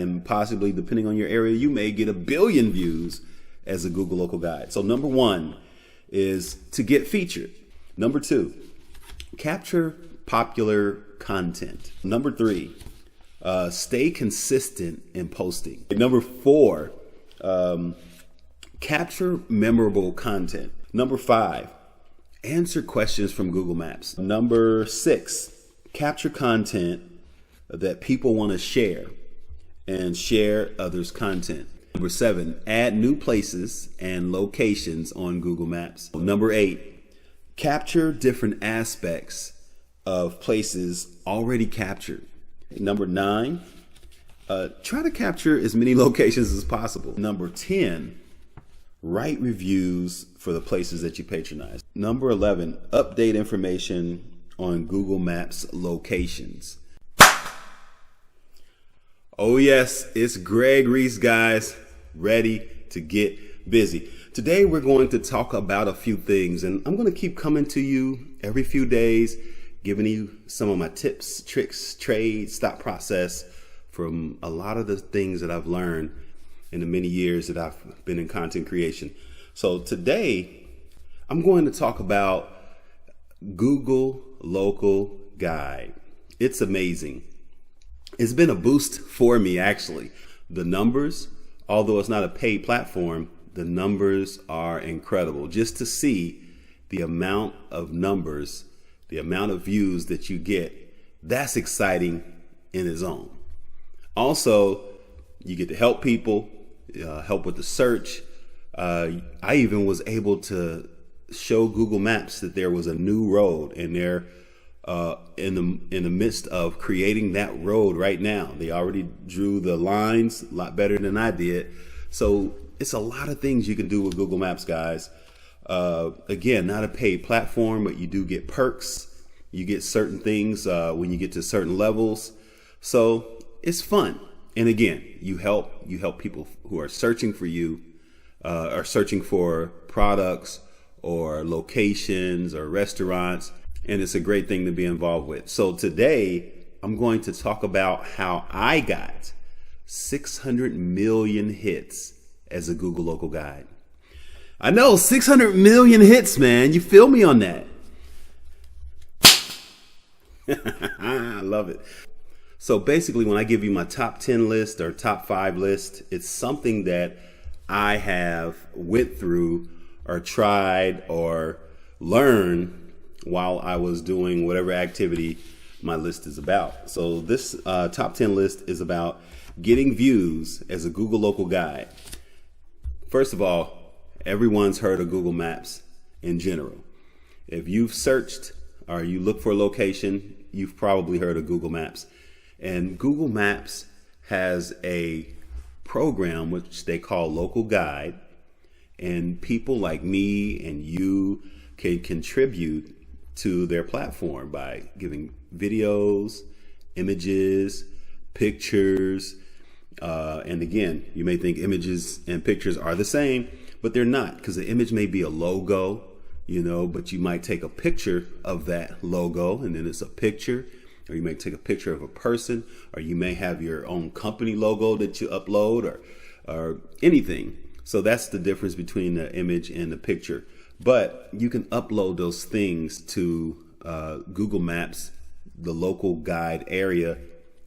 and possibly, depending on your area, you may get 1 billion views as a Google local guide. So number 1 is to get featured. Number 2, capture popular content. Number 3, stay consistent in posting. Number 4, capture memorable content. Number 5, answer questions from Google Maps. Number 6, capture content that people want to share and share others' content. Number 7, add new places and locations on Google Maps. Number 8, capture different aspects of places already captured. Number 9, try to capture as many locations as possible. Number 10, write reviews for the places that you patronize. Number 11, update information on Google Maps locations. Oh yes, it's Greg Reese, guys, ready to get busy. Today we're going to talk about a few things, and I'm going to keep coming to you every few days, giving you some of my tips, tricks, trades, thought process from a lot of the things that I've learned in the many years that I've been in content creation. So today I'm going to talk about Google Local Guide. It's amazing. It's been a boost for me, actually. The numbers, although it's not a paid platform, the numbers are incredible. Just to see the amount of numbers, the amount of views that you get, that's exciting in its own. Also, you get to help people, help with the search. I even was able to show Google Maps that there was a new road, and they're in the midst of creating that road right now. They already drew the lines a lot better than I did. So it's a lot of things you can do with Google Maps, guys. Again, not a paid platform, but you do get perks. You get certain things when you get to certain levels. So it's fun. And again, you help people who are searching for you, are searching for products or locations or restaurants. And it's a great thing to be involved with. So today I'm going to talk about how I got 600 million hits as a Google local guide. I know, 600 million hits, man. You feel me on that? I love it. So basically, when I give you my top 10 list or top 5 list, it's something that I have went through or tried or learned while I was doing whatever activity my list is about. So this top 10 list is about getting views as a Google local guide. First of all, everyone's heard of Google Maps in general. If you've searched or you look for a location, you've probably heard of Google Maps. And Google Maps has a program which they call Local Guide, and people like me and you can contribute to their platform by giving videos, images, pictures. And again, you may think images and pictures are the same, but they're not, because the image may be a logo, but you might take a picture of that logo and then it's a picture, or you may take a picture of a person, or you may have your own company logo that you upload or anything. So that's the difference between the image and the picture. But you can upload those things to Google Maps, the local guide area.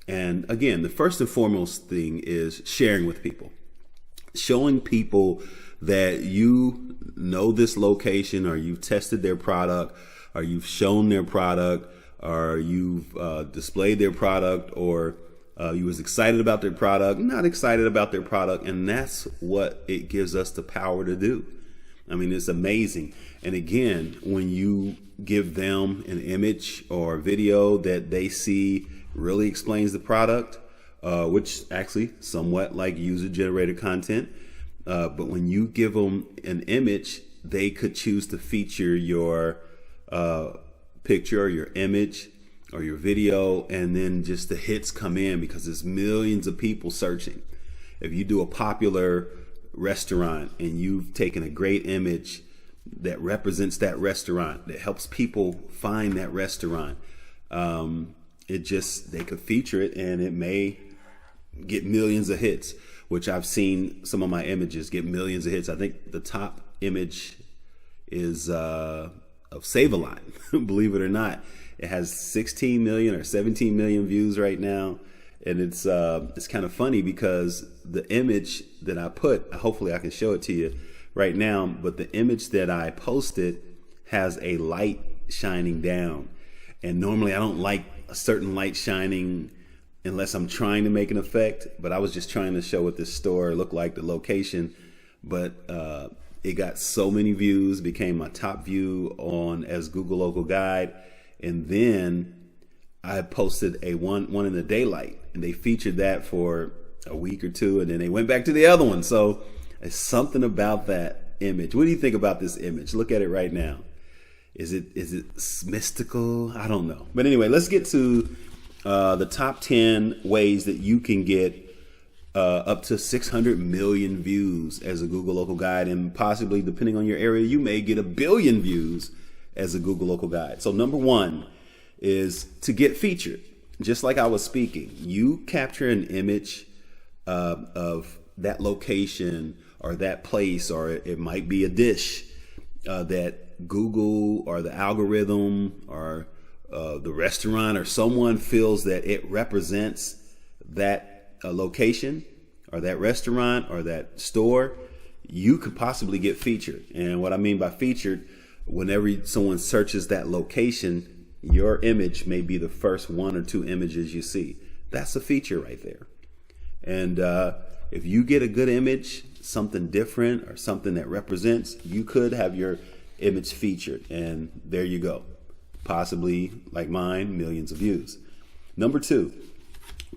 And again, the first and foremost thing is sharing with people, showing people that you know this location, or you've tested their product, or you've shown their product, or you've displayed their product, or you was excited about their product, not excited about their product. And that's what it gives us the power to do. I mean, it's amazing. And again, when you give them an image or video that they see really explains the product, which actually somewhat like user-generated content. But when you give them an image, they could choose to feature your picture or your image or your video, and then just the hits come in because there's millions of people searching. If you do a popular restaurant and you've taken a great image that represents that restaurant, that helps people find that restaurant, they could feature it, and it may get millions of hits, which I've seen some of my images get millions of hits. I think the top image is of Save-A-Lot, believe it or not. It has 16 million or 17 million views right now. And it's kind of funny because the image that I put, hopefully I can show it to you right now, but the image that I posted has a light shining down. And normally I don't like a certain light shining unless I'm trying to make an effect, but I was just trying to show what this store looked like, the location. But it got so many views, became my top view on as Google Local Guide. And then I posted a one in the daylight, and they featured that for a week or two, and then they went back to the other one. So it's something about that image. What do you think about this image? Look at it right now. Is it mystical? I don't know. But anyway, let's get to the top 10 ways that you can get up to 600 million views as a Google Local Guide, and possibly, depending on your area, you may get 1 billion views as a Google Local Guide. So number one is to get featured. Just like I was speaking, you capture an image of that location or that place, or it might be a dish that Google or the algorithm or the restaurant or someone feels that it represents that location or that restaurant or that store. You could possibly get featured. And what I mean by featured, whenever someone searches that location, your image may be the first 1 or 2 images you see. That's a feature right there. And if you get a good image, something different or something that represents, you could have your image featured. And there you go. Possibly, like mine, millions of views. Number 2,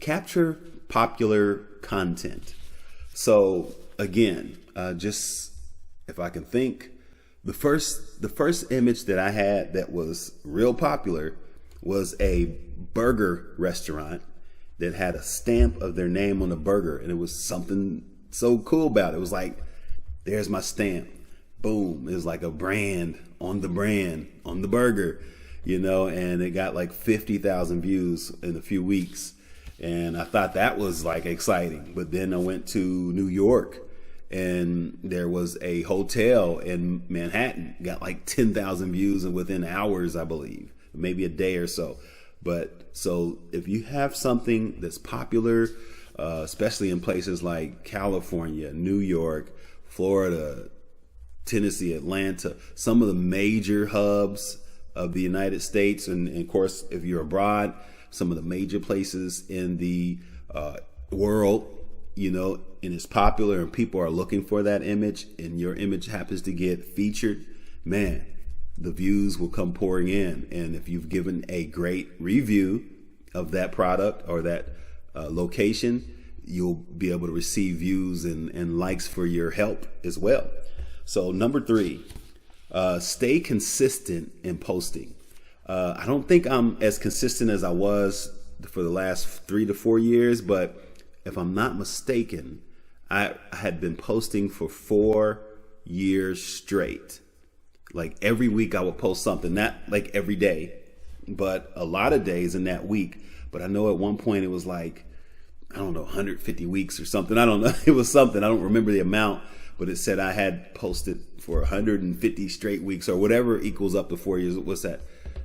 capture popular content. So again, just if I can think, the first image that I had that was real popular was a burger restaurant that had a stamp of their name on the burger, and it was something so cool about it. It was like, there's my stamp. Boom. It was like a brand on the burger, and it got like 50,000 views in a few weeks. And I thought that was like exciting. But then I went to New York, and there was a hotel in Manhattan, got like 10,000 views and within hours, I believe, maybe a day or so. But so if you have something that's popular, especially in places like California, New York, Florida, Tennessee, Atlanta, some of the major hubs of the United States, and of course, if you're abroad, some of the major places in the world, and it's popular and people are looking for that image, and your image happens to get featured, man, the views will come pouring in. And if you've given a great review of that product or that location, you'll be able to receive views and likes for your help as well. So number 3, stay consistent in posting. I don't think I'm as consistent as I was for the last 3 to 4 years, but if I'm not mistaken, I had been posting for 4 years straight. Like every week I would post something, not like every day, but a lot of days in that week. But I know at one point it was like, I don't know, 150 weeks or something. I don't know. It was something. I don't remember the amount, but it said I had posted for 150 straight weeks or whatever equals up to 4 years. What's that?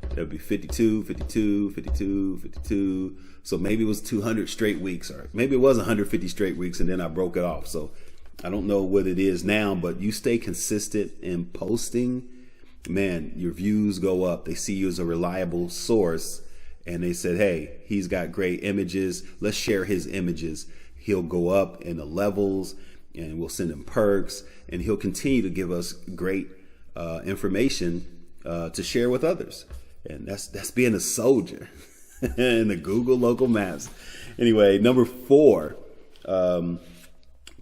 That'd be 52, 52, 52, 52. So maybe it was 200 straight weeks, or maybe it was 150 straight weeks, and then I broke it off. So I don't know what it is now, but you stay consistent in posting, man, your views go up. They see you as a reliable source, and they said, hey, he's got great images. Let's share his images. He'll go up in the levels, and we'll send him perks, and he'll continue to give us great information to share with others. And that's being a soldier in the Google local maps. Anyway, number 4,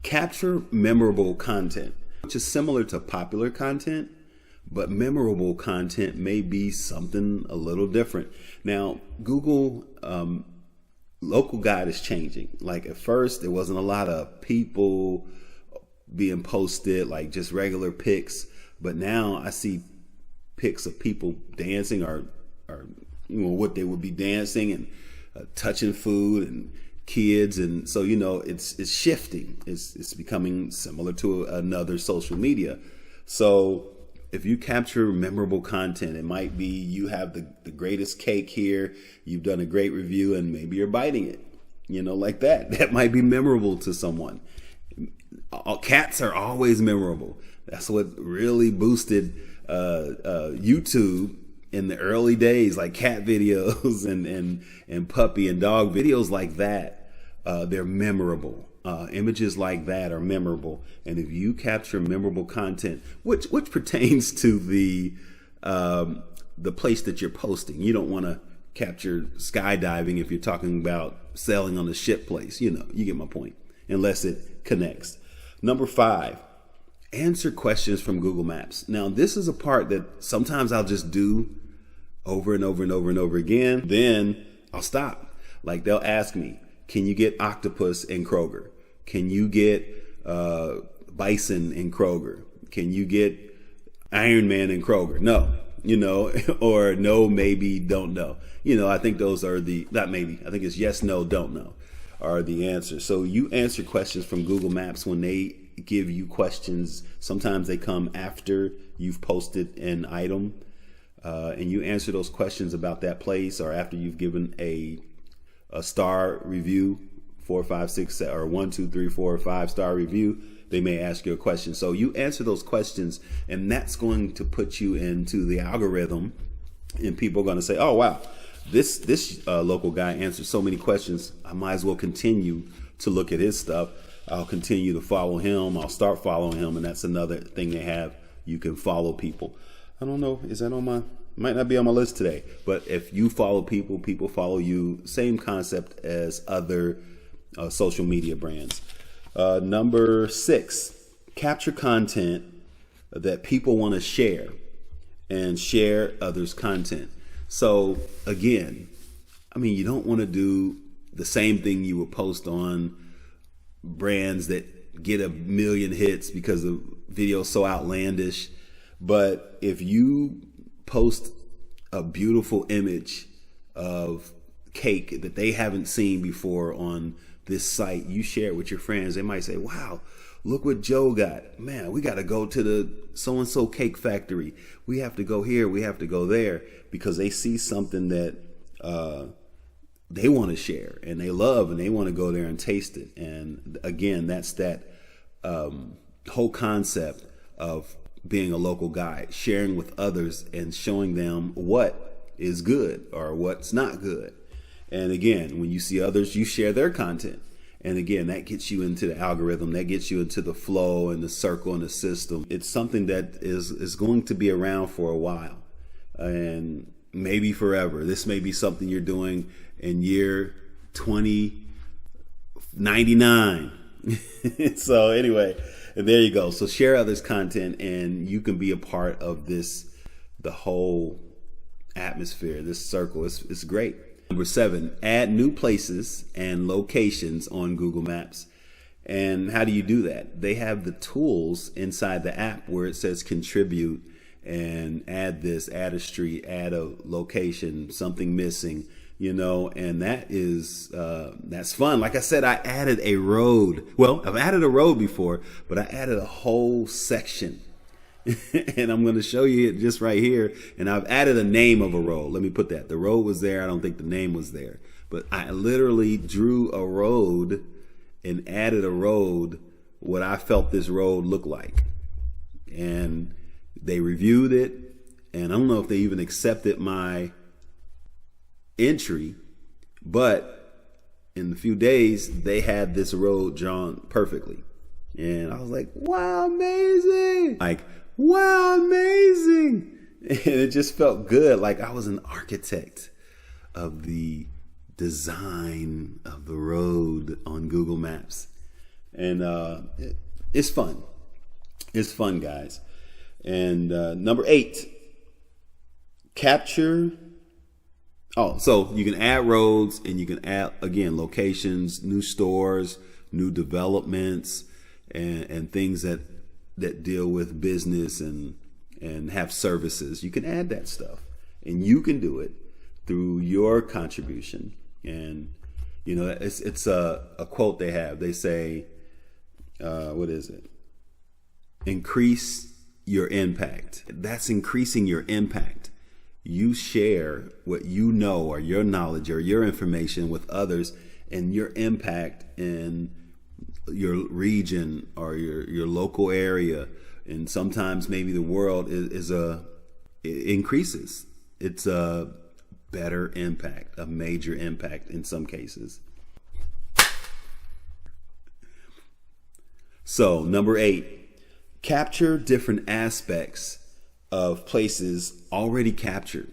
capture memorable content, which is similar to popular content, but memorable content may be something a little different. Now, Google local guide is changing. Like at first, there wasn't a lot of people being posted, like just regular pics, but now I see pics of people dancing or what they would be dancing and touching food and kids, and so it's shifting. It's becoming similar to another social media. So if you capture memorable content, it might be you have the greatest cake here, you've done a great review, and maybe you're biting it, like that. That might be memorable to someone. Cats are always memorable. That's what really boosted YouTube in the early days, like cat videos and puppy and dog videos like that. They're memorable. Images like that are memorable. And if you capture memorable content, which pertains to the place that you're posting, you don't want to capture skydiving if you're talking about sailing on a ship place. You get my point, unless it connects. Number 5, answer questions from Google Maps. Now, this is a part that sometimes I'll just do over and over and over and over again. Then I'll stop. Like, they'll ask me, can you get octopus in Kroger? Can you get bison in Kroger? Can you get Iron Man in Kroger? No, or no, maybe, don't know. I think those are not maybe, I think it's yes, no, don't know are the answers. So you answer questions from Google Maps when they give you questions. Sometimes they come after you've posted an item, and you answer those questions about that place, or after you've given a star review, 4, 5, 6, or 1, 2, 3, 4, 5 star review. They may ask you a question. So you answer those questions, and that's going to put you into the algorithm, and people are going to say, oh, wow, this local guy answered so many questions. I might as well continue to look at his stuff. I'll continue to follow him. I'll start following him. And that's another thing they have. You can follow people. I don't know. Is that might not be on my list today, but if you follow people, people follow you. Same concept as other social media brands. Number 6, capture content that people want to share, and share others' content. So again, you don't want to do the same thing you would post on brands that get 1 million hits because the video is so outlandish. But if you post a beautiful image of cake that they haven't seen before on this site, you share it with your friends, they might say, wow, look what Joe got. Man, we got to go to the so-and-so cake factory. We have to go here. We have to go there, because they see something that they want to share and they love, and they want to go there and taste it. And again, that's that whole concept of being a local guide, sharing with others and showing them what is good or what's not good. And again, when you see others, you share their content. And again, that gets you into the algorithm, that gets you into the flow and the circle and the system. It's something that is going to be around for a while, and maybe forever. This may be something you're doing in year 2099. So anyway, there you go. So share others' content, and you can be a part of the whole atmosphere, this circle. It's great. Number 7, add new places and locations on Google Maps. And how do you do that? They have the tools inside the app where it says contribute and add this, add a street, add a location, something missing, and that is, that's fun. Like I said, I added a road. Well, I've added a road before, but I added a whole section. And I'm going to show you it just right here. And I've added a name of a road. Let me put that. The road was there. I don't think the name was there. But I literally drew a road and added a road, what I felt this road looked like. And they reviewed it. And I don't know if they even accepted my entry. But in a few days, they had this road drawn perfectly. And I was like, wow, amazing. Wow, amazing. And it just felt good. Like I was an architect of the design of the road on Google Maps. And it's fun. It's fun, guys. And number 8, capture. Oh, so you can add roads, and you can add, again, locations, new stores, new developments, and things that deal with business and have services. You can add that stuff, and you can do it through your contribution. And You know, it's a quote they have. They say, what is it? Increase your impact. That's increasing your impact. You share what you know or your knowledge or your information with others, and your impact in your region or your local area, and sometimes maybe the world it increases. It's a better impact, a major impact in some cases. So, number 8, capture different aspects of places already captured.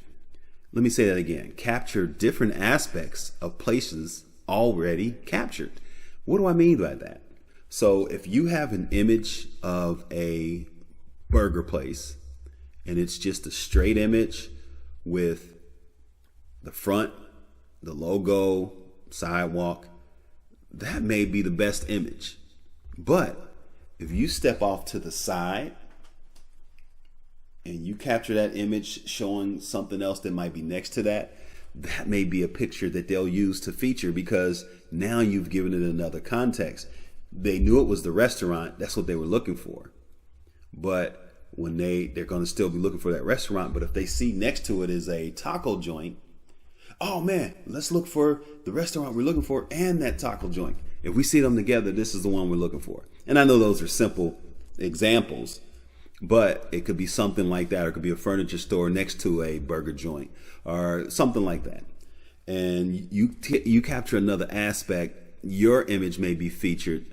Let me say that again. Capture different aspects of places already captured. What do I mean by that? So if you have an image of a burger place and it's just a straight image with the front, the logo, sidewalk, that may be the best image. But if you step off to the side and you capture that image showing something else that might be next to that, that may be a picture that they'll use to feature, because now you've given it another context. They knew it was the restaurant. That's what they were looking for. But when they're going to still be looking for that restaurant. But if they see next to it is a taco joint, oh man, let's look for the restaurant we're looking for and that taco joint. If we see them together, this is the one we're looking for. And I know those are simple examples, but it could be something like that, or it could be a furniture store next to a burger joint or something like that. And you capture another aspect. Your image may be featured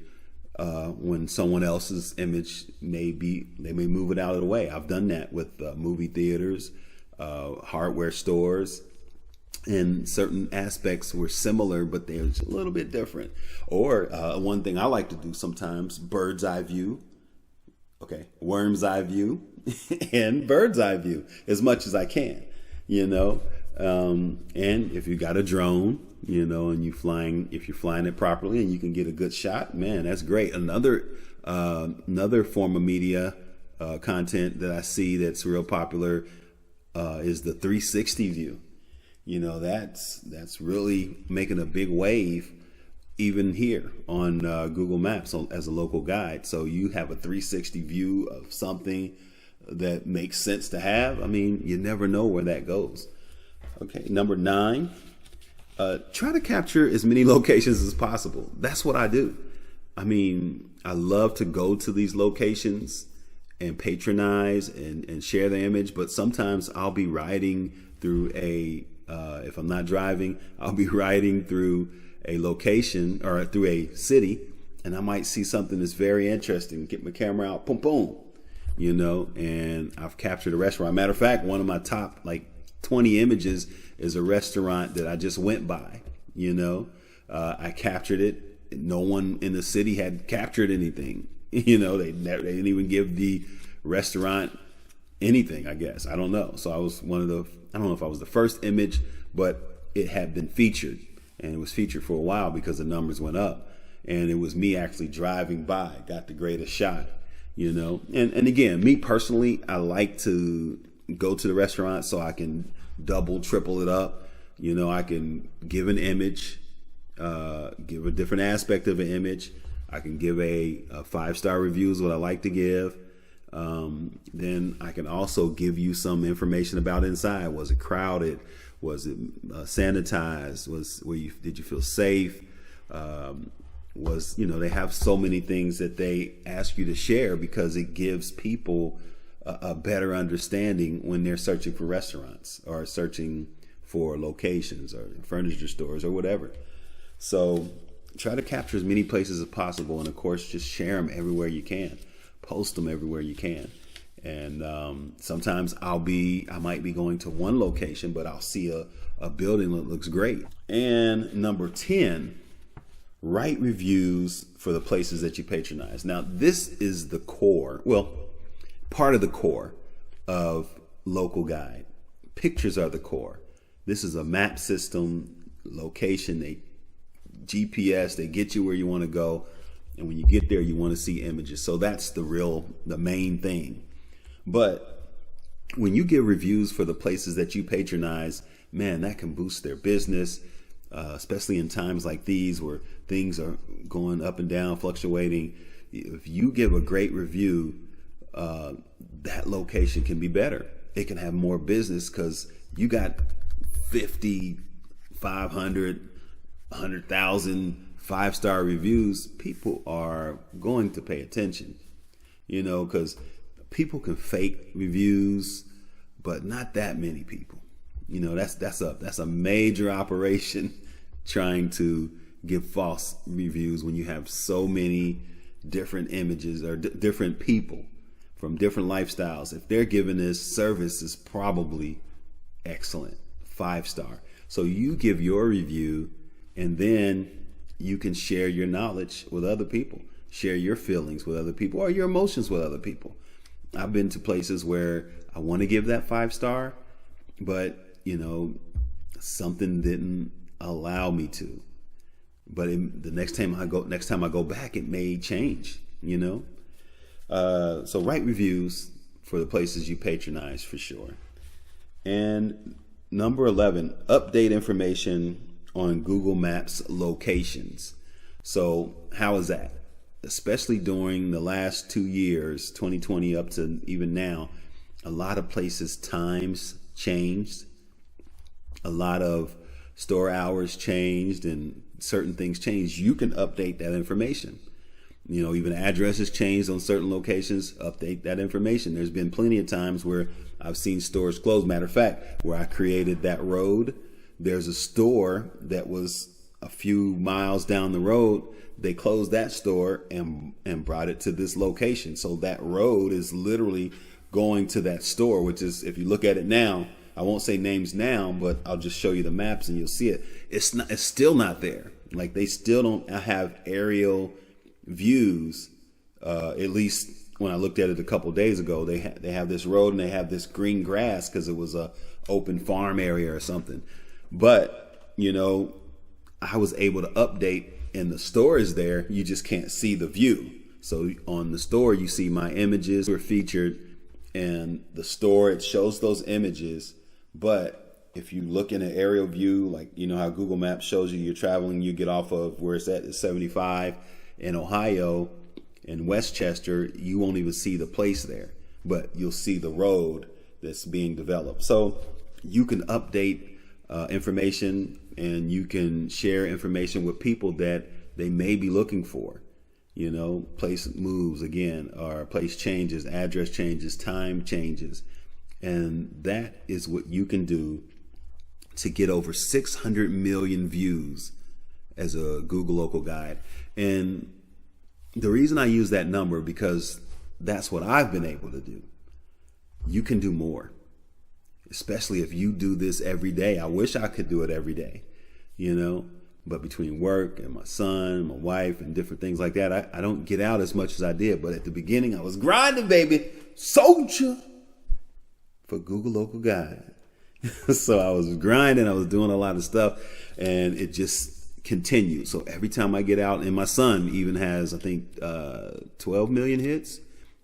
when someone else's image they may move it out of the way. I've done that with movie theaters, hardware stores, and certain aspects were similar, but they're a little bit different. Or one thing I like to do sometimes, bird's eye view. Okay, worm's eye view and bird's eye view as much as I can, you know. And if you got a drone, you know, and if you're flying it properly and you can get a good shot, man, that's great. Another form of media content that I see that's real popular is the 360 view. You know, that's really making a big wave even here on Google Maps as a local guide. So you have a 360 view of something that makes sense to have. I mean, you never know where that goes. Okay, number 9, try to capture as many locations as possible. That's what I do. I mean, I love to go to these locations and patronize and share the image, but sometimes I'll be riding through if I'm not driving, I'll be riding through a location or through a city, and I might see something that's very interesting, get my camera out, boom, boom, you know, and I've captured a restaurant. Matter of fact, one of my top 20 images is a restaurant that I just went by, you know. I captured it. No one in the city had captured anything, you know. They didn't even give the restaurant anything, I guess. I don't know. So I was I don't know if I was the first image, but it had been featured, and it was featured for a while because the numbers went up, and it was me actually driving by, got the greatest shot, you know. And again, me personally, I like to go to the restaurant so I can double, triple it up. You know, I can give an image, give a different aspect of an image. I can give a 5-star review is what I like to give. Then I can also give you some information about inside. Was it crowded? Was it sanitized? Did you feel safe? They have so many things that they ask you to share because it gives people a better understanding when they're searching for restaurants or searching for locations or furniture stores or whatever. So try to capture as many places as possible, and of course just share them everywhere you can. Post them everywhere you can. And sometimes I might be going to one location, but I'll see a building that looks great. And number 10, write reviews for the places that you patronize. Now, this is the core, part of the core of Local Guide. Pictures are the core. This is a map system, location, GPS, they get you where you want to go. And when you get there, you want to see images. So that's the main thing. But when you give reviews for the places that you patronize, man, that can boost their business. especially in times like these where things are going up and down, fluctuating. If you give a great review, that location can be better. It can have more business because you got 50, 500, 100,000 5-star reviews. People are going to pay attention, because people can fake reviews, but not that many people. That's a major operation trying to give false reviews when you have so many different images or different people from different lifestyles. If they're giving this service, is probably excellent, 5-star. So you give your review, and then you can share your knowledge with other people, share your feelings with other people, or your emotions with other people. I've been to places where I want to give that 5-star, but something didn't allow me to. But the next time I go back, it may change. So write reviews for the places you patronize, for sure. And number 11, update information on Google Maps locations. So how is that? Especially during the last 2 years, 2020 up to even now, a lot of places' times changed. A lot of store hours changed and certain things changed. You can update that information. Even addresses changed on certain locations, update that information. There's been plenty of times where I've seen stores close. Matter of fact, where I created that road, there's a store that was a few miles down the road. They closed that store and brought it to this location. So that road is literally going to that store, which is, if you look at it now, I won't say names now, but I'll just show you the maps and you'll see it. It's still not there. Like, they still don't have aerial views. At least when I looked at it a couple days ago, they have this road and they have this green grass because it was a open farm area or something. But I was able to update, and the store is there. You just can't see the view. So on the store, you see my images were featured, and the store, it shows those images. But if you look in an aerial view, like how Google Maps shows you're traveling, you get off of where it's at is 75 in Ohio, in Westchester, you won't even see the place there, but you'll see the road that's being developed. So you can update information, and you can share information with people that they may be looking for. Place moves again, or place changes, address changes, time changes. And that is what you can do to get over 600 million views as a Google Local Guide. And the reason I use that number, because that's what I've been able to do. You can do more, especially if you do this every day. I wish I could do it every day, but between work and my son, my wife, and different things like that, I don't get out as much as I did. But at the beginning, I was grinding, baby, soldier for Google Local Guide. So I was grinding, I was doing a lot of stuff, and it just continued. So every time I get out, and my son even has, I think, 12 million hits.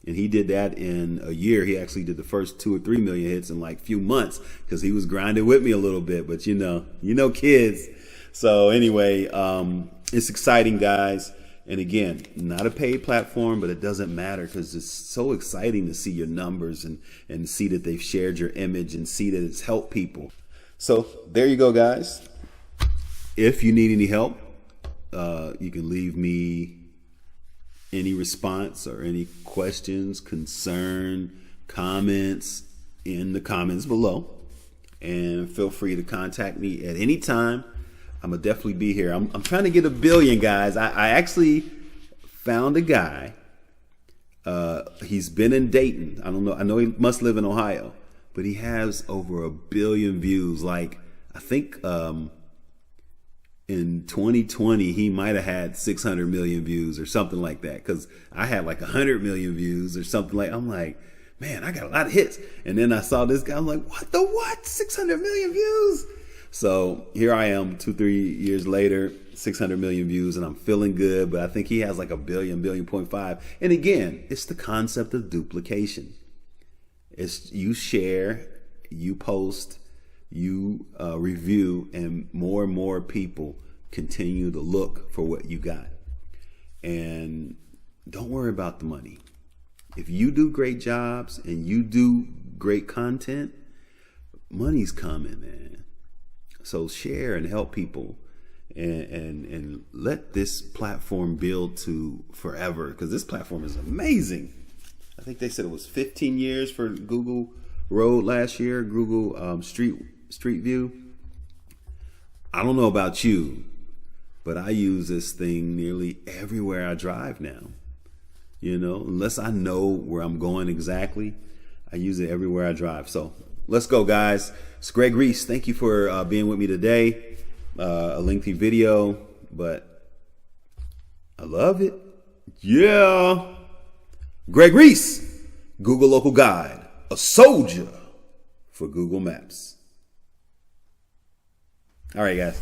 And he did that in a year. He actually did the first 2 or 3 million hits in like a few months because he was grinding with me a little bit. But kids. So anyway, it's exciting, guys. And again, not a paid platform, but it doesn't matter because it's so exciting to see your numbers and see that they've shared your image and see that it's helped people. So there you go, guys. If you need any help, you can leave me any response or any questions, concern, comments in the comments below. And feel free to contact me at any time. I'm gonna definitely be here. I'm trying to get 1 billion, guys. I actually found a guy. He's been in Dayton. I don't know. I know he must live in Ohio, but he has over 1 billion views. Like, I think in 2020 he might have had 600 million views or something like that. Because I had like 100 million views or something like. I'm like, man, I got a lot of hits. And then I saw this guy. I'm like, what? 600 million views. So here I am 2-3 years later, 600 million views, and I'm feeling good. But I think he has like 1 billion, 1.5 billion. And again, it's the concept of duplication. It's you share, you post, you review and more people continue to look for what you got. And don't worry about the money. If you do great jobs and you do great content, money's coming, man. So share and help people, and let this platform build to forever, because this platform is amazing. I think they said it was 15 years for Google Road last year, Google Street View. I don't know about you, but I use this thing nearly everywhere I drive now. You know, unless I know where I'm going exactly, I use it everywhere I drive. So let's go, guys. It's Greg Reese. Thank you for being with me today. A lengthy video, but I love it. Yeah. Greg Reese, Google Local Guide, a soldier for Google Maps. All right, guys.